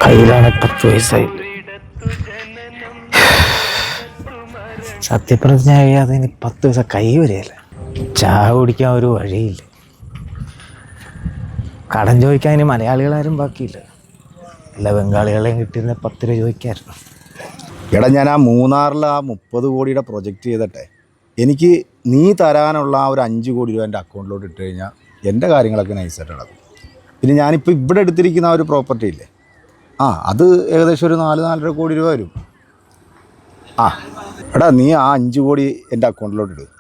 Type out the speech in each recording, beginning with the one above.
കയ്യിലാണ് 10 വയസ്സായി. സത്യപ്രതിജ്ഞ കഴിയാതെ ഇനി 10 ദിവസം കൈ വരികയില്ല. ചായ കുടിക്കാൻ ഒരു വഴിയില്ല. കടം ചോദിക്കാൻ ഇനി മലയാളികളാരും ബാക്കിയില്ല. എല്ലാ ബംഗാളികളെയും കിട്ടിയിരുന്ന 10 രൂപ ചോദിക്കായിരുന്നു. എടാ, ഞാൻ ആ മൂന്നാറിൽ ആ 30 കോടിയുടെ പ്രൊജക്റ്റ് ചെയ്തിട്ടെ എനിക്ക് നീ തരാനുള്ള ആ ഒരു 5 കോടി രൂപ എൻ്റെ അക്കൗണ്ടിലോട്ട് ഇട്ട് കഴിഞ്ഞാൽ എൻ്റെ കാര്യങ്ങളൊക്കെ നൈസായിട്ട് നടക്കും. പിന്നെ ഞാനിപ്പോൾ ഇവിടെ എടുത്തിരിക്കുന്ന ആ ഒരു പ്രോപ്പർട്ടി ഇല്ലേ, അത് ഏകദേശം ഒരു 4-4.5 കോടി രൂപ വരും. എടാ, നീ ആ 5 കോടി എൻ്റെ അക്കൗണ്ടിലോട്ട് ഇടും.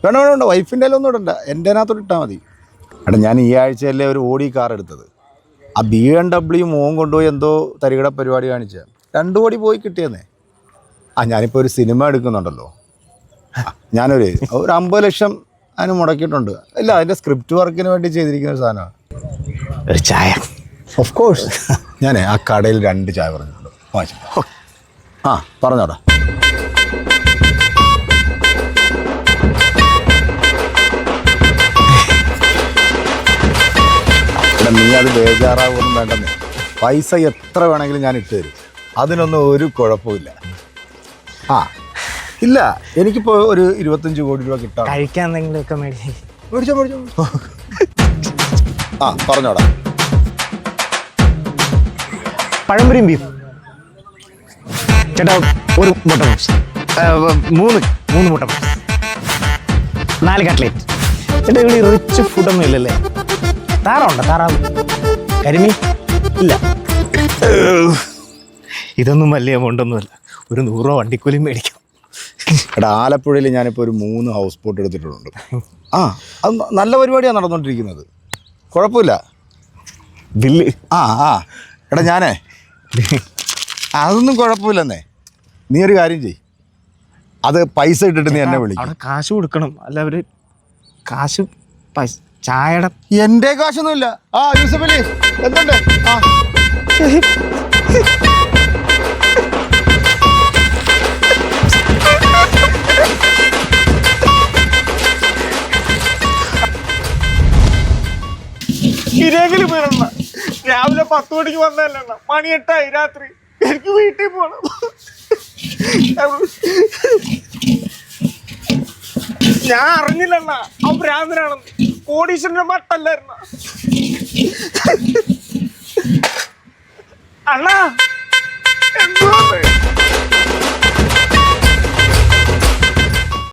വേണ്ട, വൈഫിൻ്റെ ഒന്നും ഇടണ്ട, എൻ്റെ അതിനകത്തോട്ട് ഇട്ടാൽ മതി. എടാ, ഞാൻ ഈ ആഴ്ചയല്ലേ ഒരു ഓടി കാർ എടുത്തത്. ആ BMW മോൻ കൊണ്ടുപോയി എന്തോ തരികിട പരിപാടി കാണിച്ച 2 കോടി പോയി കിട്ടിയെന്നേ. ഞാനിപ്പോൾ ഒരു സിനിമ എടുക്കുന്നുണ്ടല്ലോ, ഞാനൊരു 50 ലക്ഷം അതിന് മുടക്കിയിട്ടുണ്ട്. ഇല്ല, അതിൻ്റെ സ്ക്രിപ്റ്റ് വർക്കിന് വേണ്ടി ചെയ്തിരിക്കുന്ന ഒരു സാധനമാണ്. ഒരു ചായ ഓഫ് കോഴ്സ്. ഞാനേ ആ കടയിൽ 2 ചായ പറഞ്ഞിട്ടുണ്ട്. പറഞ്ഞോടാ. നീ അത് ബേജാറാവൊന്നും വേണ്ടെന്നേ. പൈസ എത്ര വേണമെങ്കിലും ഞാൻ ഇട്ട് തരും, അതിനൊന്നും ഒരു കുഴപ്പമില്ല. ഇല്ല, എനിക്കിപ്പോൾ ഒരു 25 കോടി രൂപ കിട്ടാം. കഴിക്കാൻ എന്തെങ്കിലുമൊക്കെ മേടിച്ചോ. പറഞ്ഞോടാ. പഴംപൊരിയും ബീഫ് ചേട്ടാ, ഒരു മുട്ട പപ്സ്, 3 മുട്ട പപ്സ്, 4 കട്ട്ലേറ്റ്. ചേട്ടാ, ഇവിടെ റിച്ച് ഫുഡൊന്നും ഇല്ലല്ലേ? താറാവ്, കരിമീൻ ഇല്ല. ഇതൊന്നും വലിയ എമൗണ്ടൊന്നുമല്ല, ഒരു 100 രൂപ വണ്ടിക്കൂലിയും മേടിക്കും. എടാ, ആലപ്പുഴയിൽ ഞാനിപ്പോൾ ഒരു 3 ഹൗസ് ബോട്ട് എടുത്തിട്ടുണ്ട്. അത് നല്ല പരിപാടിയാണ് നടന്നുകൊണ്ടിരിക്കുന്നത്, കുഴപ്പമില്ല. ബില്ല് എടാ, ഞാനേ അതൊന്നും കുഴപ്പമില്ലെന്നേ. നീ ഒരു കാര്യം ചെയ്യ്, അത് പൈസ ഇട്ടിട്ട് നീ എന്നെ വിളിക്കും. അവിടെ കാശ് കൊടുക്കണം, അല്ല അവർ കാശ് ചായയുടെ എൻ്റെ കാശൊന്നുമില്ല. യൂസഫലി എന്തുണ്ട്? രാവിലെ 10 മണിക്ക് വന്നല്ല, മണി 8 രാത്രി. എനിക്ക് വീട്ടിൽ പോണം. ഞാൻ അറിഞ്ഞില്ലണ്ണ ആ ഭ്രാന്തനാണെന്ന്. കോടീശ്വരന്റെ മട്ടല്ലായിരുന്ന അണ്ണാ. എന്തുവാ